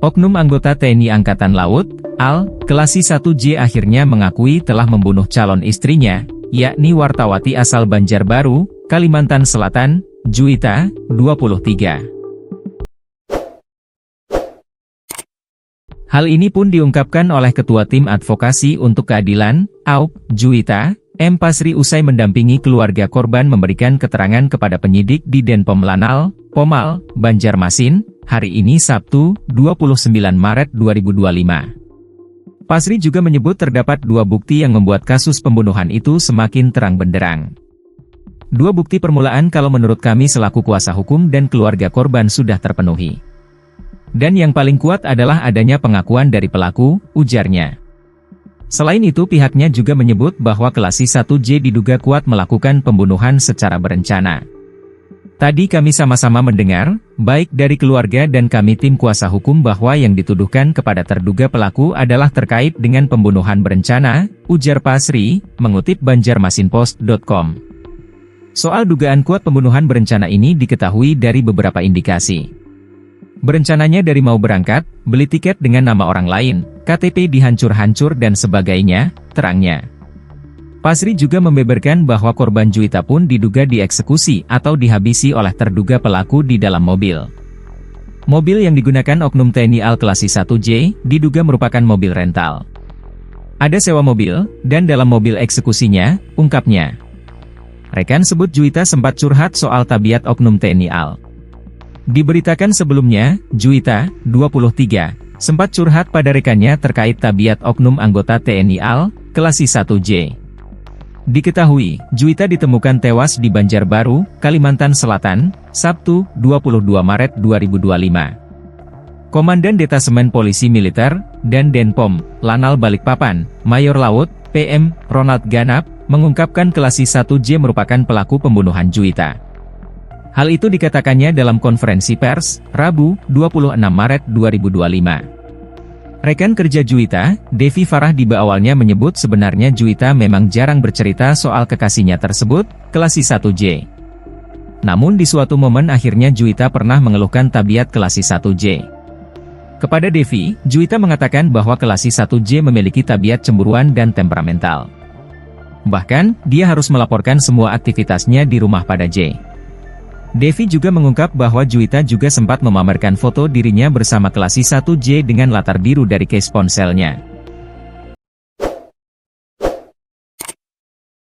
Oknum anggota TNI Angkatan Laut, Al, Kelasi 1J akhirnya mengakui telah membunuh calon istrinya, yakni wartawati asal Banjarbaru, Kalimantan Selatan, Juwita, 23. Hal ini pun diungkapkan oleh Ketua Tim Advokasi untuk Keadilan, AUK, Juwita, M. Pasri usai mendampingi keluarga korban memberikan keterangan kepada penyidik di Denpom Lanal, Pomal, Banjarmasin, hari ini Sabtu, 29 Maret 2025. Pasri juga menyebut terdapat dua bukti yang membuat kasus pembunuhan itu semakin terang benderang. Dua bukti permulaan kalau menurut kami selaku kuasa hukum dan keluarga korban sudah terpenuhi. Dan yang paling kuat adalah adanya pengakuan dari pelaku, ujarnya. Selain itu pihaknya juga menyebut bahwa Kelasi 1J diduga kuat melakukan pembunuhan secara berencana. Tadi kami sama-sama mendengar, baik dari keluarga dan kami tim kuasa hukum bahwa yang dituduhkan kepada terduga pelaku adalah terkait dengan pembunuhan berencana, ujar Pasri, mengutip banjarmasinpost.com. Soal dugaan kuat pembunuhan berencana ini diketahui dari beberapa indikasi. Berencananya dari mau berangkat, beli tiket dengan nama orang lain, KTP dihancur-hancur dan sebagainya, terangnya. Pasri juga membeberkan bahwa korban Juwita pun diduga dieksekusi atau dihabisi oleh terduga pelaku di dalam mobil. Mobil yang digunakan oknum TNI Al Kelasi 1J, diduga merupakan mobil rental. Ada sewa mobil, dan dalam mobil eksekusinya, ungkapnya. Rekan sebut Juwita sempat curhat soal tabiat oknum TNI Al. Diberitakan sebelumnya, Juwita, 23, sempat curhat pada rekannya terkait tabiat oknum anggota TNI Al, Kelasi 1J. Diketahui, Juwita ditemukan tewas di Banjarbaru, Kalimantan Selatan, Sabtu, 22 Maret 2025. Komandan Detasemen Polisi Militer, dan Denpom, Lanal Balikpapan, Mayor Laut, PM, Ronald Ganap, mengungkapkan Kelasi 1J merupakan pelaku pembunuhan Juwita. Hal itu dikatakannya dalam konferensi pers, Rabu, 26 Maret 2025. Rekan kerja Juwita, Devi Farah Diba awalnya menyebut sebenarnya Juwita memang jarang bercerita soal kekasihnya tersebut, Kelasi 1J. Namun di suatu momen akhirnya Juwita pernah mengeluhkan tabiat Kelasi 1J. Kepada Devi, Juwita mengatakan bahwa Kelasi 1J memiliki tabiat cemburuan dan temperamental. Bahkan, dia harus melaporkan semua aktivitasnya di rumah pada J. Devi juga mengungkap bahwa Juwita juga sempat memamerkan foto dirinya bersama Kelasi 1J dengan latar biru dari case ponselnya.